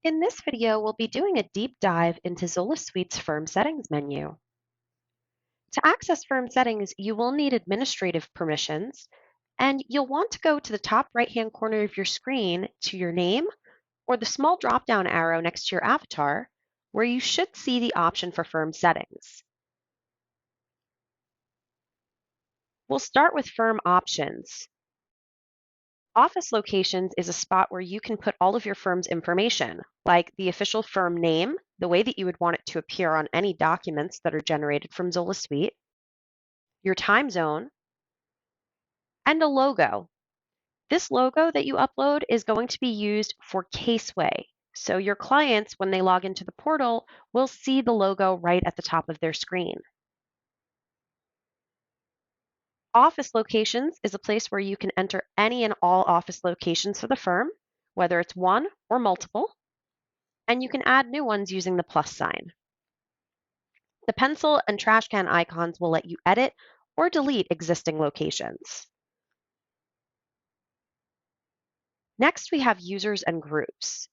In this video, we'll be doing a deep dive into Zola Suite's Firm Settings menu. To access Firm Settings, you will need administrative permissions, and you'll want to go to the top right-hand corner of your screen to your name or the small drop-down arrow next to your avatar, where you should see the option for Firm Settings. We'll start with Firm Options. Office Locations is a spot where you can put all of your firm's information, like the official firm name, the way that you would want it to appear on any documents that are generated from Zola Suite, your time zone, and a logo. This logo that you upload is going to be used for Caseway. So your clients, when they log into the portal, will see the logo right at the top of their screen. Office Locations is a place where you can enter any and all office locations for the firm, whether it's one or multiple, and you can add new ones using the plus sign. The pencil and trash can icons will let you edit or delete existing locations. Next, we have users and groups.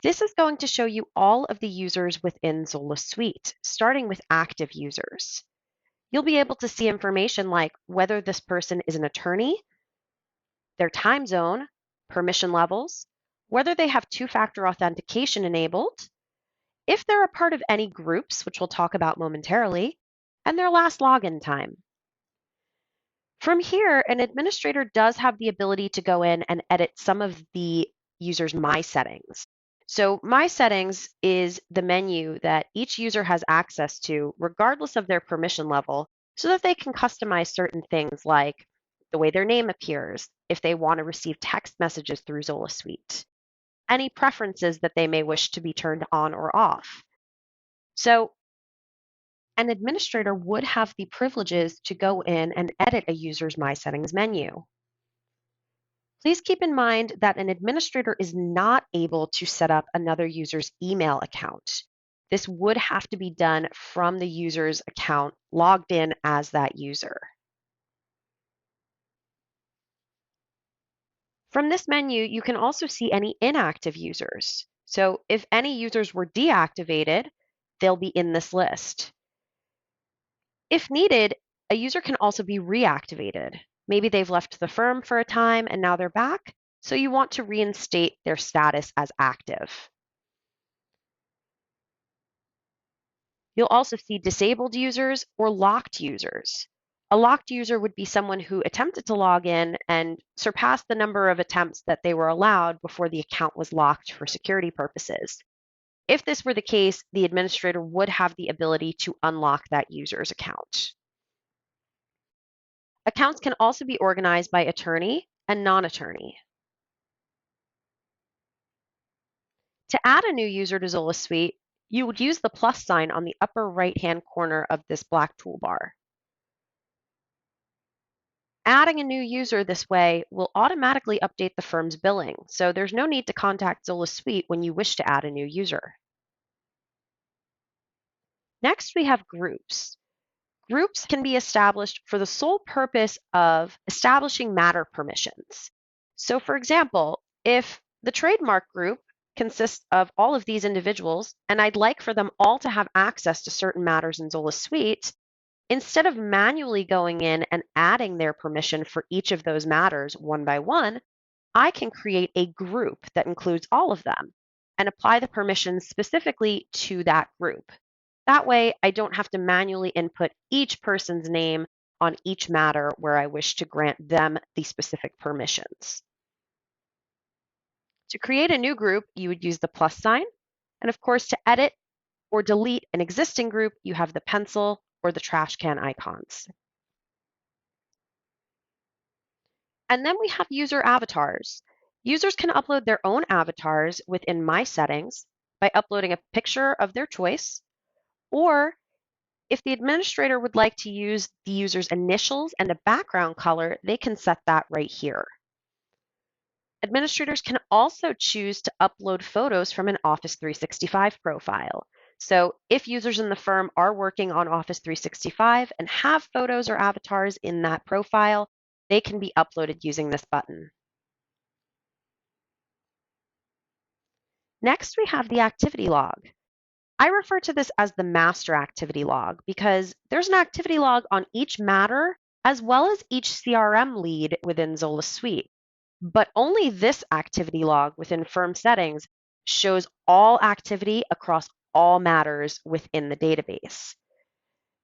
This is going to show you all of the users within Zola Suite, starting with active users. You'll be able to see information like whether this person is an attorney, their time zone, permission levels, whether they have two-factor authentication enabled, if they're a part of any groups, which we'll talk about momentarily, and their last login time. From here, an administrator does have the ability to go in and edit some of the user's My Settings. So My Settings is the menu that each user has access to, regardless of their permission level, so that they can customize certain things like the way their name appears, if they want to receive text messages through Zola Suite, any preferences that they may wish to be turned on or off. So an administrator would have the privileges to go in and edit a user's My Settings menu. Please keep in mind that an administrator is not able to set up another user's email account. This would have to be done from the user's account logged in as that user. From this menu, you can also see any inactive users. So if any users were deactivated, they'll be in this list. If needed, a user can also be reactivated. Maybe they've left the firm for a time and now they're back, so you want to reinstate their status as active. You'll also see disabled users or locked users. A locked user would be someone who attempted to log in and surpassed the number of attempts that they were allowed before the account was locked for security purposes. If this were the case, the administrator would have the ability to unlock that user's account. Accounts can also be organized by attorney and non-attorney. To add a new user to Zola Suite, you would use the plus sign on the upper right-hand corner of this black toolbar. Adding a new user this way will automatically update the firm's billing, so there's no need to contact Zola Suite when you wish to add a new user. Next, we have groups. Groups can be established for the sole purpose of establishing matter permissions. So for example, if the trademark group consists of all of these individuals, and I'd like for them all to have access to certain matters in Zola Suite, instead of manually going in and adding their permission for each of those matters one by one, I can create a group that includes all of them and apply the permissions specifically to that group. That way, I don't have to manually input each person's name on each matter where I wish to grant them the specific permissions. To create a new group, you would use the plus sign. And of course, to edit or delete an existing group, you have the pencil or the trash can icons. And then we have user avatars. Users can upload their own avatars within My Settings by uploading a picture of their choice, or if the administrator would like to use the user's initials and a background color, they can set that right here. Administrators can also choose to upload photos from an Office 365 profile. So if users in the firm are working on Office 365 and have photos or avatars in that profile, they can be uploaded using this button. Next, we have the activity log. I refer to this as the master activity log because there's an activity log on each matter as well as each CRM lead within Zola Suite. But only this activity log within Firm Settings shows all activity across all matters within the database.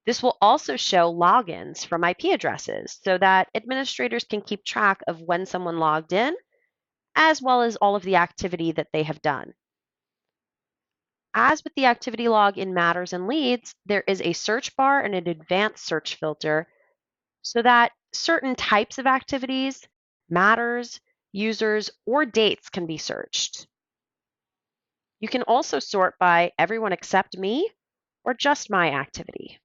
This will also show logins from IP addresses so that administrators can keep track of when someone logged in, as well as all of the activity that they have done. As with the activity log in matters and leads, there is a search bar and an advanced search filter so that certain types of activities, matters, users, or dates can be searched. You can also sort by everyone except me or just my activity.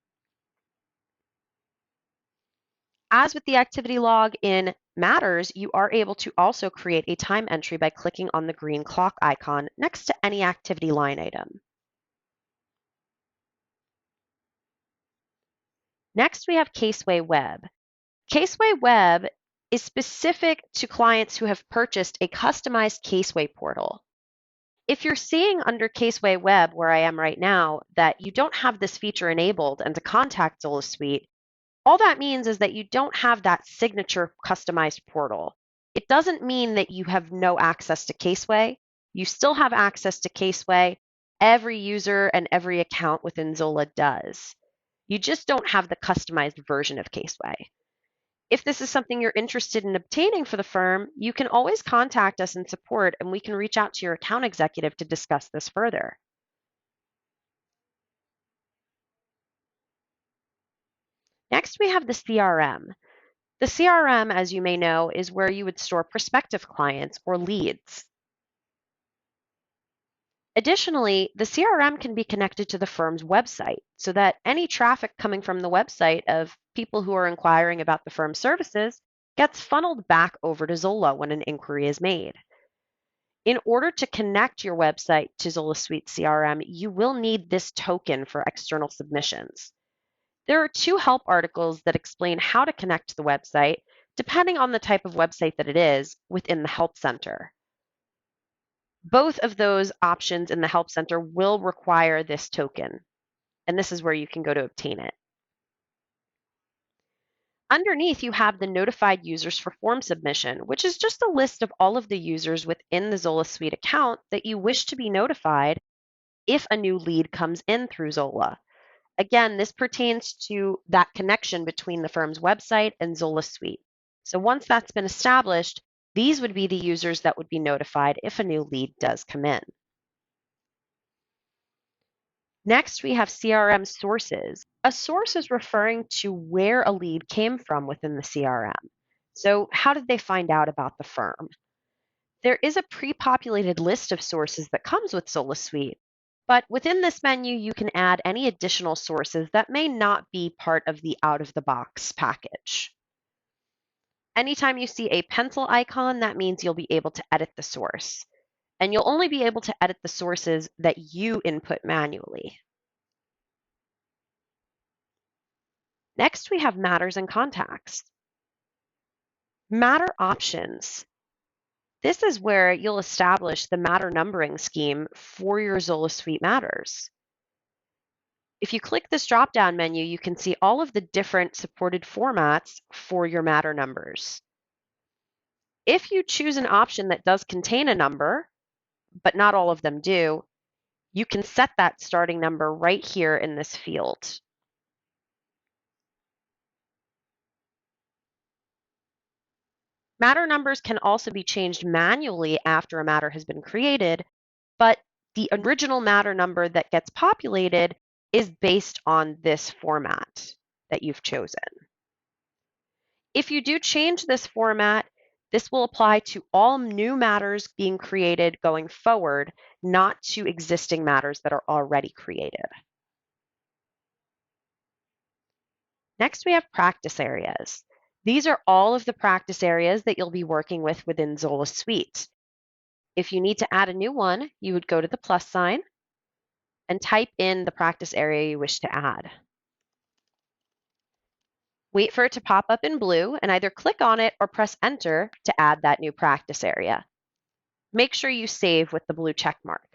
As with the activity log in Matters, you are able to also create a time entry by clicking on the green clock icon next to any activity line item. Next, we have Caseway Web. Caseway Web is specific to clients who have purchased a customized Caseway portal. If you're seeing under Caseway Web, where I am right now, that you don't have this feature enabled and to contact Zola Suite, all that means is that you don't have that signature customized portal. It doesn't mean that you have no access to Caseway. You still have access to Caseway. Every user and every account within Zola does. You just don't have the customized version of Caseway. If this is something you're interested in obtaining for the firm, you can always contact us in support and we can reach out to your account executive to discuss this further. Next, we have the CRM. The CRM, as you may know, is where you would store prospective clients or leads. Additionally, the CRM can be connected to the firm's website so that any traffic coming from the website of people who are inquiring about the firm's services gets funneled back over to Zola when an inquiry is made. In order to connect your website to Zola Suite CRM, you will need this token for external submissions. There are two help articles that explain how to connect to the website, depending on the type of website that it is, within the Help Center. Both of those options in the Help Center will require this token, and this is where you can go to obtain it. Underneath, you have the notified users for form submission, which is just a list of all of the users within the Zola Suite account that you wish to be notified if a new lead comes in through Zola. Again, this pertains to that connection between the firm's website and Zola Suite. So once that's been established, these would be the users that would be notified if a new lead does come in. Next, we have CRM sources. A source is referring to where a lead came from within the CRM. So how did they find out about the firm? There is a pre-populated list of sources that comes with Zola Suite, but within this menu, you can add any additional sources that may not be part of the out-of-the-box package. Anytime you see a pencil icon, that means you'll be able to edit the source. And you'll only be able to edit the sources that you input manually. Next, we have matters and contacts. Matter options. This is where you'll establish the matter numbering scheme for your Zola Suite matters. If you click this drop-down menu, you can see all of the different supported formats for your matter numbers. If you choose an option that does contain a number, but not all of them do, you can set that starting number right here in this field. Matter numbers can also be changed manually after a matter has been created, but the original matter number that gets populated is based on this format that you've chosen. If you do change this format, this will apply to all new matters being created going forward, not to existing matters that are already created. Next, we have practice areas. These are all of the practice areas that you'll be working with within Zola Suite. If you need to add a new one, you would go to the plus sign and type in the practice area you wish to add. Wait for it to pop up in blue and either click on it or press enter to add that new practice area. Make sure you save with the blue check mark.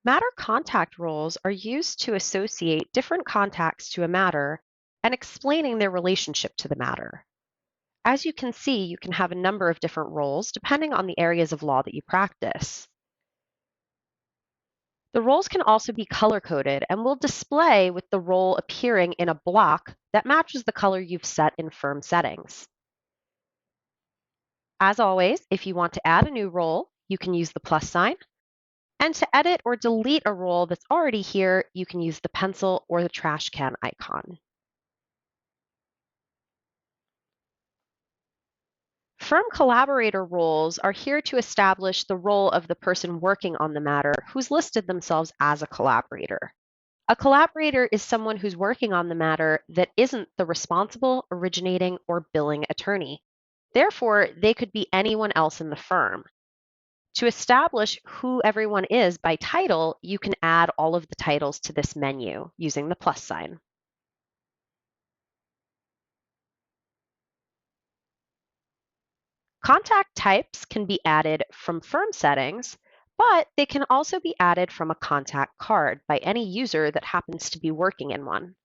Matter contact roles are used to associate different contacts to a matter and explaining their relationship to the matter. As you can see, you can have a number of different roles depending on the areas of law that you practice. The roles can also be color-coded and will display with the role appearing in a block that matches the color you've set in Firm Settings. As always, if you want to add a new role, you can use the plus sign. And to edit or delete a role that's already here, you can use the pencil or the trash can icon. Firm collaborator roles are here to establish the role of the person working on the matter who's listed themselves as a collaborator. A collaborator is someone who's working on the matter that isn't the responsible, originating, or billing attorney. Therefore, they could be anyone else in the firm. To establish who everyone is by title, you can add all of the titles to this menu using the plus sign. Contact types can be added from Firm Settings, but they can also be added from a contact card by any user that happens to be working in one.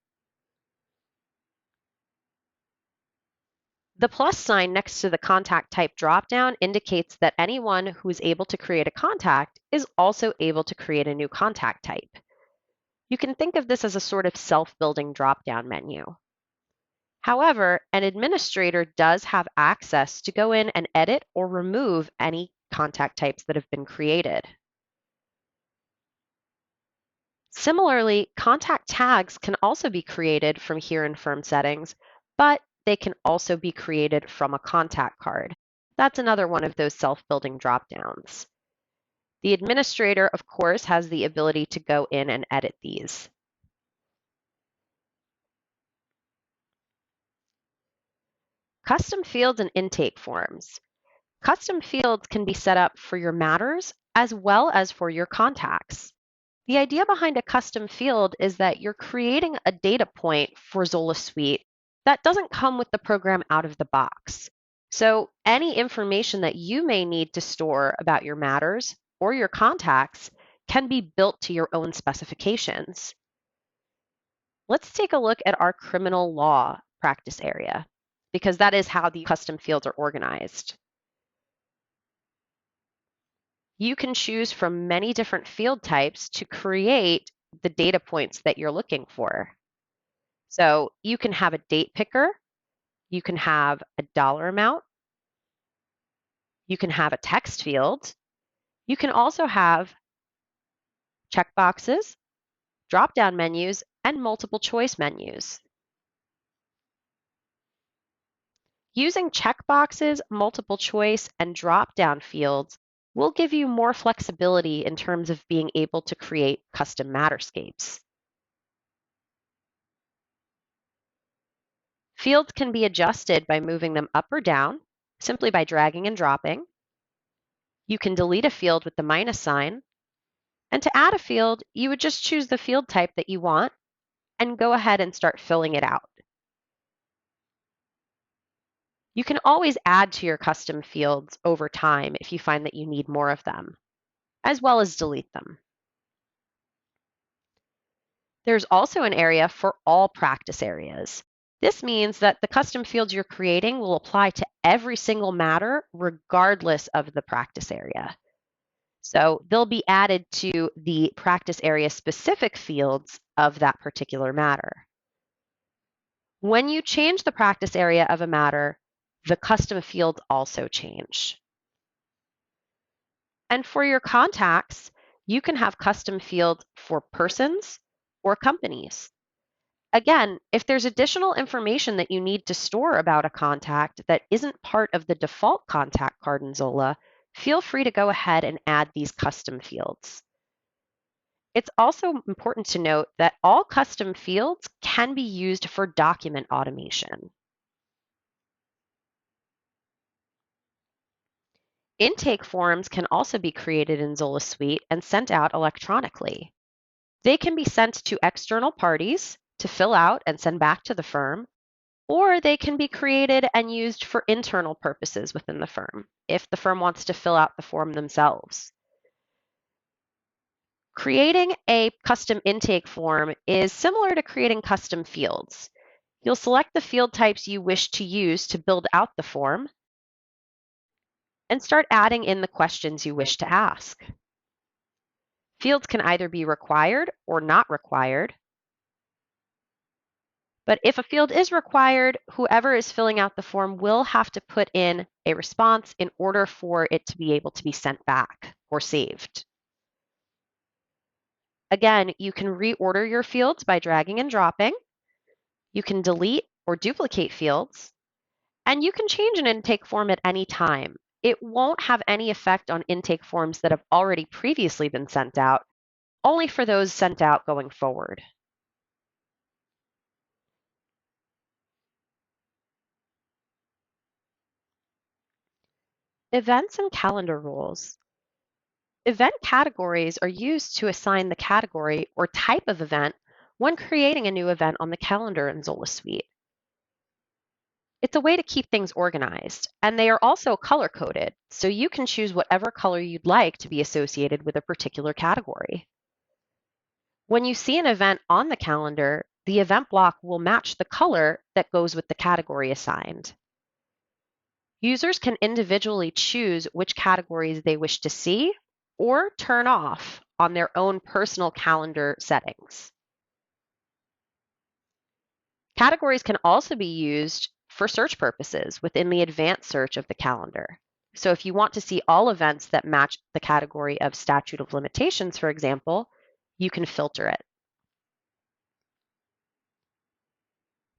The plus sign next to the contact type dropdown indicates that anyone who is able to create a contact is also able to create a new contact type. You can think of this as a sort of self-building dropdown menu. However, an administrator does have access to go in and edit or remove any contact types that have been created. Similarly, contact tags can also be created from here in Firm Settings, but they can also be created from a contact card. That's another one of those self-building dropdowns. The administrator, of course, has the ability to go in and edit these. Custom fields and intake forms. Custom fields can be set up for your matters as well as for your contacts. The idea behind a custom field is that you're creating a data point for Zola Suite that doesn't come with the program out of the box. So any information that you may need to store about your matters or your contacts can be built to your own specifications. Let's take a look at our criminal law practice area, because that is how the custom fields are organized. You can choose from many different field types to create the data points that you're looking for. So you can have a date picker, you can have a dollar amount, you can have a text field, you can also have checkboxes, drop-down menus, and multiple choice menus. Using checkboxes, multiple choice, and drop-down fields will give you more flexibility in terms of being able to create custom matterscapes. Fields can be adjusted by moving them up or down, simply by dragging and dropping. You can delete a field with the minus sign. And to add a field, you would just choose the field type that you want and go ahead and start filling it out. You can always add to your custom fields over time if you find that you need more of them, as well as delete them. There's also an area for all practice areas. This means that the custom fields you're creating will apply to every single matter regardless of the practice area. So they'll be added to the practice area specific fields of that particular matter. When you change the practice area of a matter, the custom fields also change. And for your contacts, you can have custom fields for persons or companies. Again, if there's additional information that you need to store about a contact that isn't part of the default contact card in Zola, feel free to go ahead and add these custom fields. It's also important to note that all custom fields can be used for document automation. Intake forms can also be created in Zola Suite and sent out electronically. They can be sent to external parties to fill out and send back to the firm, or they can be created and used for internal purposes within the firm, if the firm wants to fill out the form themselves. Creating a custom intake form is similar to creating custom fields. You'll select the field types you wish to use to build out the form and start adding in the questions you wish to ask. Fields can either be required or not required, but if a field is required, whoever is filling out the form will have to put in a response in order for it to be able to be sent back or saved. Again, you can reorder your fields by dragging and dropping. You can delete or duplicate fields, and you can change an intake form at any time. It won't have any effect on intake forms that have already previously been sent out, only for those sent out going forward. Events and calendar rules. Event categories are used to assign the category or type of event when creating a new event on the calendar in Zola Suite. It's a way to keep things organized, and they are also color-coded, so you can choose whatever color you'd like to be associated with a particular category. When you see an event on the calendar, the event block will match the color that goes with the category assigned. Users can individually choose which categories they wish to see or turn off on their own personal calendar settings. Categories can also be used for search purposes within the advanced search of the calendar. So if you want to see all events that match the category of statute of limitations, for example, you can filter it.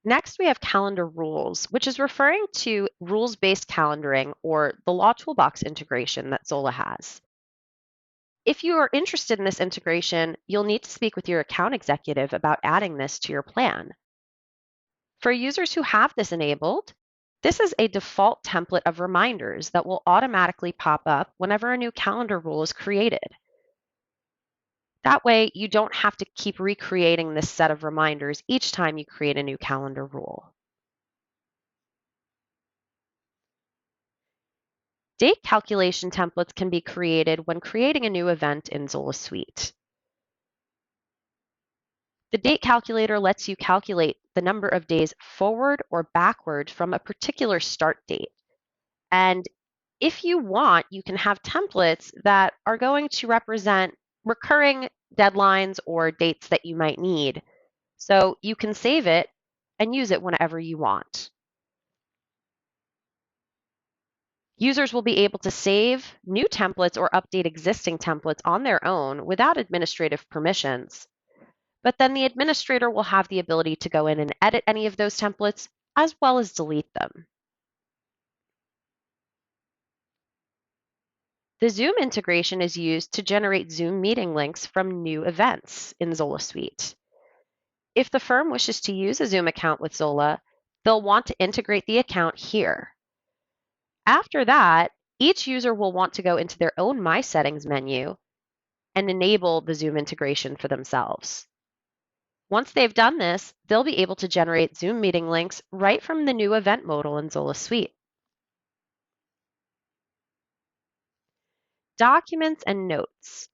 Next, we have calendar rules, which is referring to rules-based calendaring or the Law Toolbox integration that Zola has. If you are interested in this integration, you'll need to speak with your account executive about adding this to your plan. For users who have this enabled, this is a default template of reminders that will automatically pop up whenever a new calendar rule is created. That way, you don't have to keep recreating this set of reminders each time you create a new calendar rule. Date calculation templates can be created when creating a new event in Zola Suite. The date calculator lets you calculate the number of days forward or backward from a particular start date. And if you want, you can have templates that are going to represent recurring deadlines or dates that you might need. So you can save it and use it whenever you want. Users will be able to save new templates or update existing templates on their own without administrative permissions. But then the administrator will have the ability to go in and edit any of those templates as well as delete them. The Zoom integration is used to generate Zoom meeting links from new events in Zola Suite. If the firm wishes to use a Zoom account with Zola, they'll want to integrate the account here. After that, each user will want to go into their own My Settings menu and enable the Zoom integration for themselves. Once they've done this, they'll be able to generate Zoom meeting links right from the new event modal in Zola Suite. Documents and notes.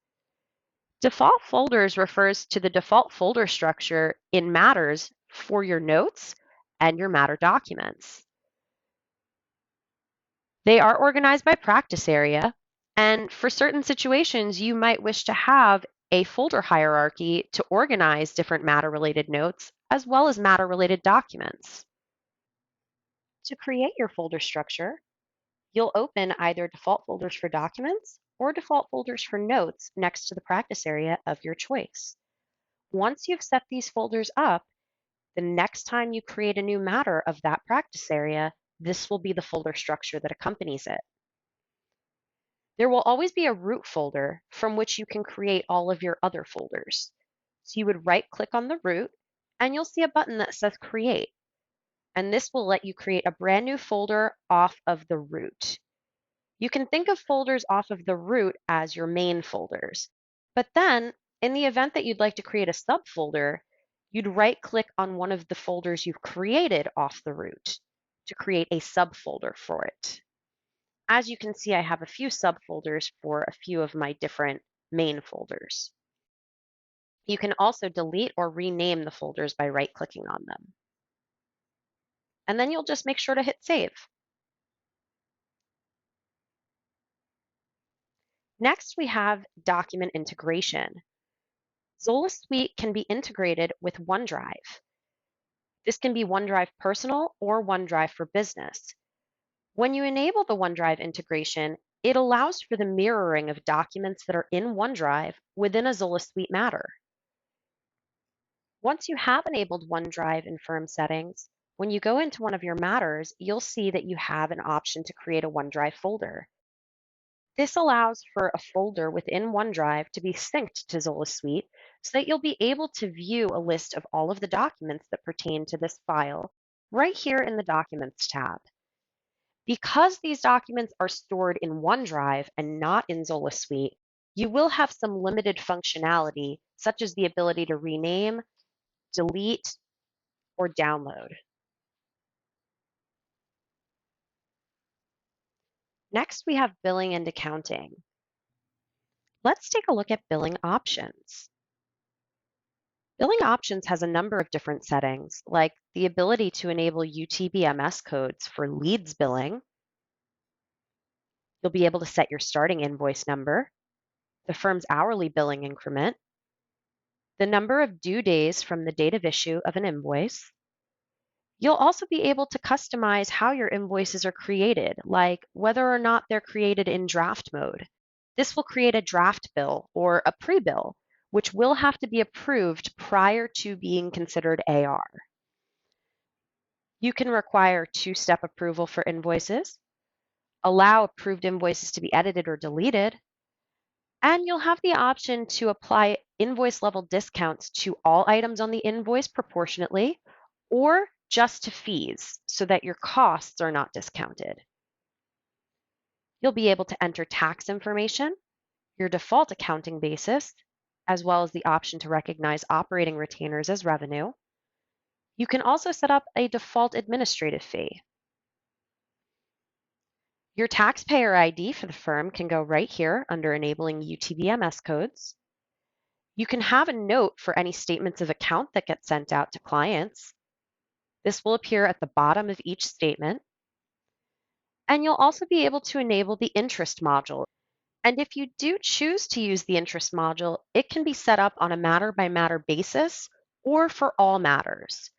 Default folders refers to the default folder structure in Matters for your notes and your Matter documents. They are organized by practice area, and for certain situations, you might wish to have a folder hierarchy to organize different Matter-related notes as well as Matter-related documents. To create your folder structure, you'll open either default folders for documents or default folders for notes next to the practice area of your choice. Once you've set these folders up, the next time you create a new matter of that practice area, this will be the folder structure that accompanies it. There will always be a root folder from which you can create all of your other folders. So you would right-click on the root, and you'll see a button that says Create. And this will let you create a brand new folder off of the root. You can think of folders off of the root as your main folders. But then, in the event that you'd like to create a subfolder, you'd right-click on one of the folders you've created off the root to create a subfolder for it. As you can see, I have a few subfolders for a few of my different main folders. You can also delete or rename the folders by right-clicking on them. And then you'll just make sure to hit save. Next, we have document integration. Zola Suite can be integrated with OneDrive. This can be OneDrive Personal or OneDrive for Business. When you enable the OneDrive integration, it allows for the mirroring of documents that are in OneDrive within a Zola Suite matter. Once you have enabled OneDrive in Firm Settings, when you go into one of your matters, you'll see that you have an option to create a OneDrive folder. This allows for a folder within OneDrive to be synced to Zola Suite so that you'll be able to view a list of all of the documents that pertain to this file right here in the Documents tab. Because these documents are stored in OneDrive and not in Zola Suite, you will have some limited functionality, such as the ability to rename, delete, or download. Next, we have billing and accounting. Let's take a look at billing options. Billing options has a number of different settings, like the ability to enable UTBMS codes for leads billing. You'll be able to set your starting invoice number, the firm's hourly billing increment, the number of due days from the date of issue of an invoice. You'll also be able to customize how your invoices are created, like whether or not they're created in draft mode. This will create a draft bill or a pre-bill, which will have to be approved prior to being considered AR. You can require two-step approval for invoices, allow approved invoices to be edited or deleted, and you'll have the option to apply invoice level discounts to all items on the invoice proportionately or just to fees so that your costs are not discounted. You'll be able to enter tax information, your default accounting basis, as well as the option to recognize operating retainers as revenue. You can also set up a default administrative fee. Your taxpayer ID for the firm can go right here under enabling UTBMS codes. You can have a note for any statements of account that get sent out to clients. This will appear at the bottom of each statement. And you'll also be able to enable the interest module. And if you do choose to use the interest module, it can be set up on a matter-by-matter basis or for all matters.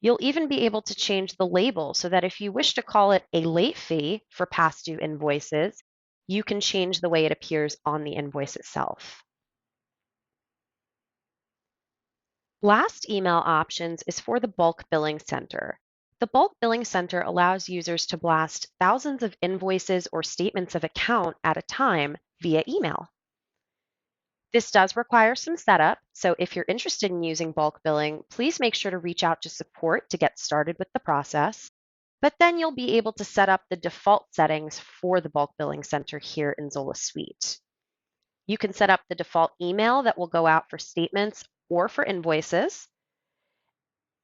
You'll even be able to change the label so that if you wish to call it a late fee for past due invoices, you can change the way it appears on the invoice itself. Blast email options is for the bulk billing center. The bulk billing center allows users to blast thousands of invoices or statements of account at a time via email. This does require some setup, so if you're interested in using bulk billing, please make sure to reach out to support to get started with the process. But then you'll be able to set up the default settings for the bulk billing center here in Zola Suite. You can set up the default email that will go out for statements or for invoices.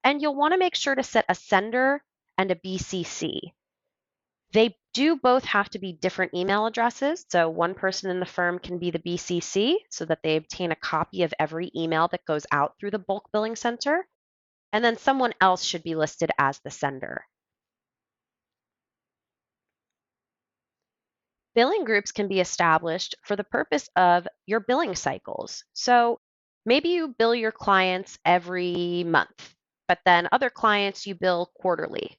And you'll want to make sure to set a sender and a BCC. They do both have to be different email addresses. So one person in the firm can be the BCC so that they obtain a copy of every email that goes out through the bulk billing center. And then someone else should be listed as the sender. Billing groups can be established for the purpose of your billing cycles. So maybe you bill your clients every month, but then other clients you bill quarterly.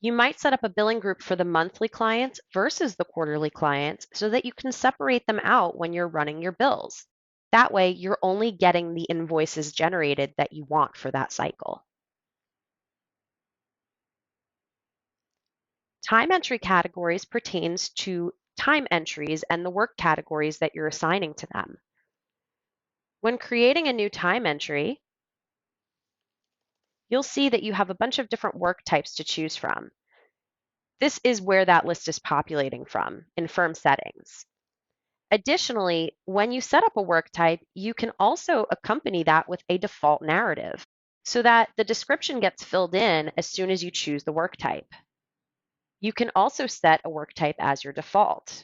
You might set up a billing group for the monthly clients versus the quarterly clients so that you can separate them out when you're running your bills. That way, you're only getting the invoices generated that you want for that cycle. Time entry categories pertains to time entries and the work categories that you're assigning to them. When creating a new time entry, you'll see that you have a bunch of different work types to choose from. This is where that list is populating from in Firm Settings. Additionally, when you set up a work type, you can also accompany that with a default narrative. so that the description gets filled in as soon as you choose the work type. You can also set a work type as your default.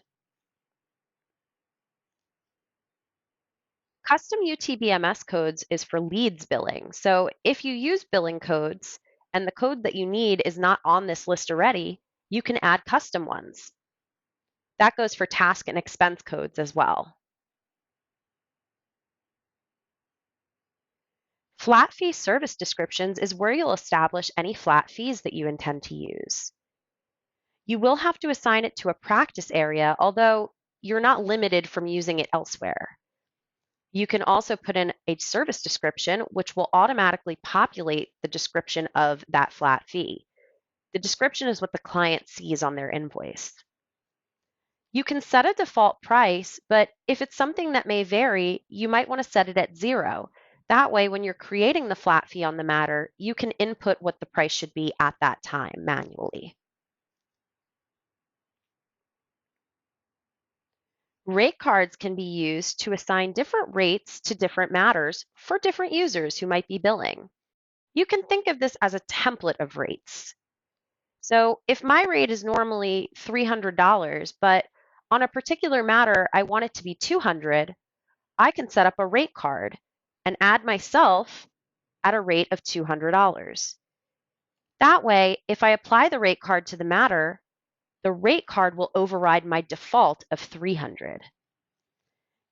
Custom UTBMS codes is for leads billing. So if you use billing codes and the code that you need is not on this list already, you can add custom ones. That goes for task and expense codes as well. Flat fee service descriptions is where you'll establish any flat fees that you intend to use. You will have to assign it to a practice area, although you're not limited from using it elsewhere. You can also put in a service description, which will automatically populate the description of that flat fee. The description is what the client sees on their invoice. You can set a default price, but if it's something that may vary, you might want to set it at 0. That way, when you're creating the flat fee on the matter, you can input what the price should be at that time manually. Rate cards can be used to assign different rates to different matters for different users who might be billing. You can think of this as a template of rates. So if my rate is normally $300, but on a particular matter I want it to be $200, I can set up a rate card and add myself at a rate of $200. That way, if I apply the rate card to the matter, the rate card will override my default of $300.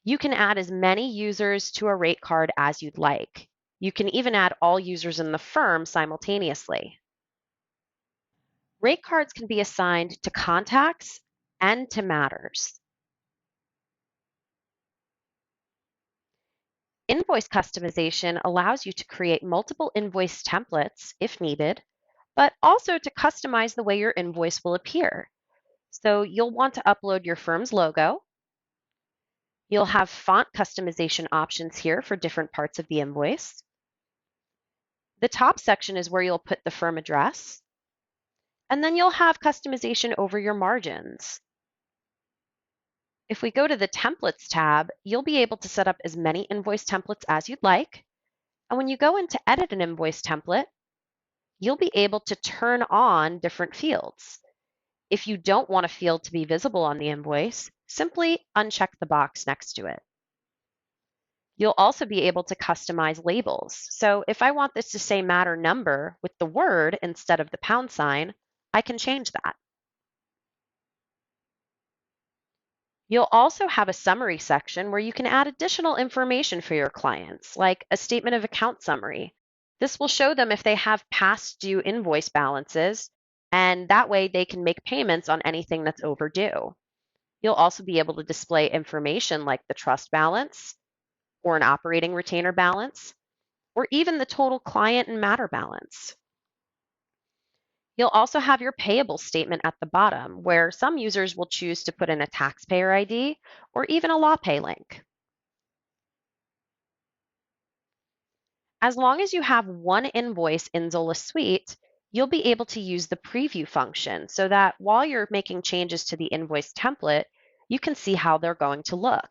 You can add as many users to a rate card as you'd like. You can even add all users in the firm simultaneously. Rate cards can be assigned to contacts and to matters. Invoice customization allows you to create multiple invoice templates if needed, but also to customize the way your invoice will appear. So you'll want to upload your firm's logo. You'll have font customization options here for different parts of the invoice. The top section is where you'll put the firm address, and then you'll have customization over your margins. If we go to the Templates tab, you'll be able to set up as many invoice templates as you'd like. And when you go in to edit an invoice template, you'll be able to turn on different fields. If you don't want a field to be visible on the invoice, simply uncheck the box next to it. You'll also be able to customize labels. So if I want this to say matter number with the word instead of the pound sign, I can change that. You'll also have a summary section where you can add additional information for your clients, like a statement of account summary. This will show them if they have past due invoice balances, and that way they can make payments on anything that's overdue. You'll also be able to display information like the trust balance, or an operating retainer balance, or even the total client and matter balance. You'll also have your payable statement at the bottom, where some users will choose to put in a taxpayer ID or even a LawPay link. As long as you have one invoice in Zola Suite, you'll be able to use the preview function so that while you're making changes to the invoice template, you can see how they're going to look.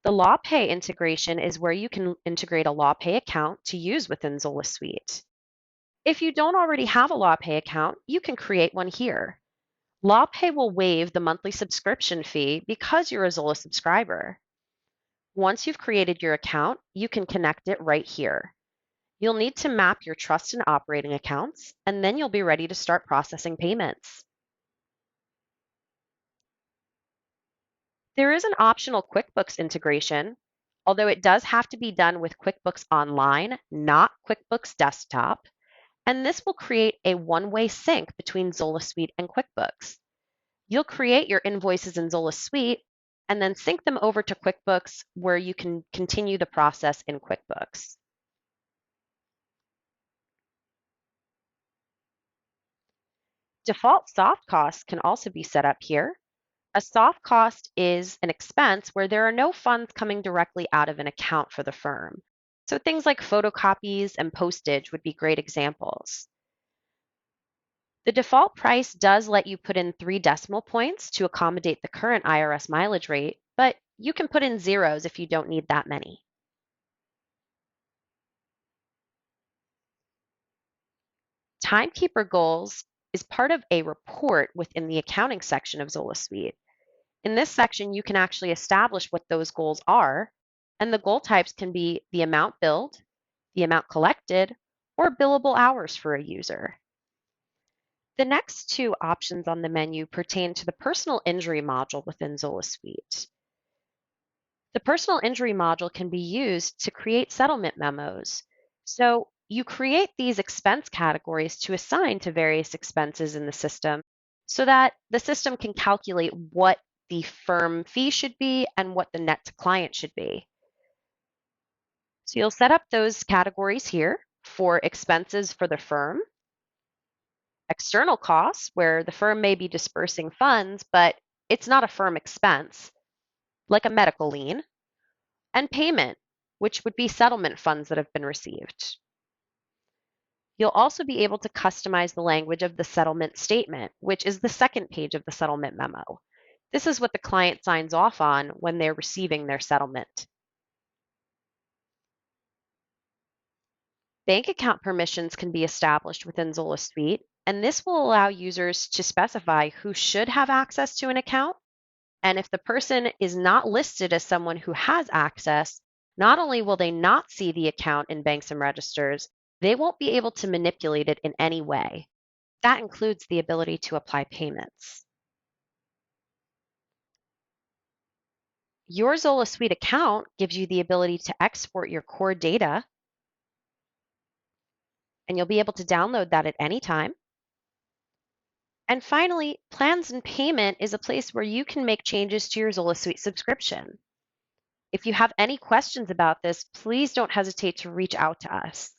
The LawPay integration is where you can integrate a LawPay account to use within Zola Suite. If you don't already have a LawPay account, you can create one here. LawPay will waive the monthly subscription fee because you're a Zola subscriber. Once you've created your account, you can connect it right here. You'll need to map your trust and operating accounts, and then you'll be ready to start processing payments. There is an optional QuickBooks integration, although it does have to be done with QuickBooks Online, not QuickBooks Desktop, and this will create a one-way sync between Zola Suite and QuickBooks. You'll create your invoices in Zola Suite and then sync them over to QuickBooks where you can continue the process in QuickBooks. Default soft costs can also be set up here. A soft cost is an expense where there are no funds coming directly out of an account for the firm. So things like photocopies and postage would be great examples. The default price does let you put in 3 decimal points to accommodate the current IRS mileage rate, but you can put in zeros if you don't need that many. Timekeeper Goals is part of a report within the accounting section of Zola Suite. In this section, you can actually establish what those goals are, and the goal types can be the amount billed, the amount collected, or billable hours for a user. The next 2 options on the menu pertain to the personal injury module within Zola Suite. The personal injury module can be used to create settlement memos. So you create these expense categories to assign to various expenses in the system so that the system can calculate what the firm fee should be and what the net to client should be. So you'll set up those categories here for expenses for the firm, external costs, where the firm may be dispersing funds, but it's not a firm expense, like a medical lien, and payment, which would be settlement funds that have been received. You'll also be able to customize the language of the settlement statement, which is the second page of the settlement memo. This is what the client signs off on when they're receiving their settlement. Bank account permissions can be established within Zola Suite, and this will allow users to specify who should have access to an account. And if the person is not listed as someone who has access, not only will they not see the account in banks and registers, they won't be able to manipulate it in any way. That includes the ability to apply payments. Your Zola Suite account gives you the ability to export your core data, and you'll be able to download that at any time. And finally, plans and payment is a place where you can make changes to your Zola Suite subscription. If you have any questions about this, please don't hesitate to reach out to us.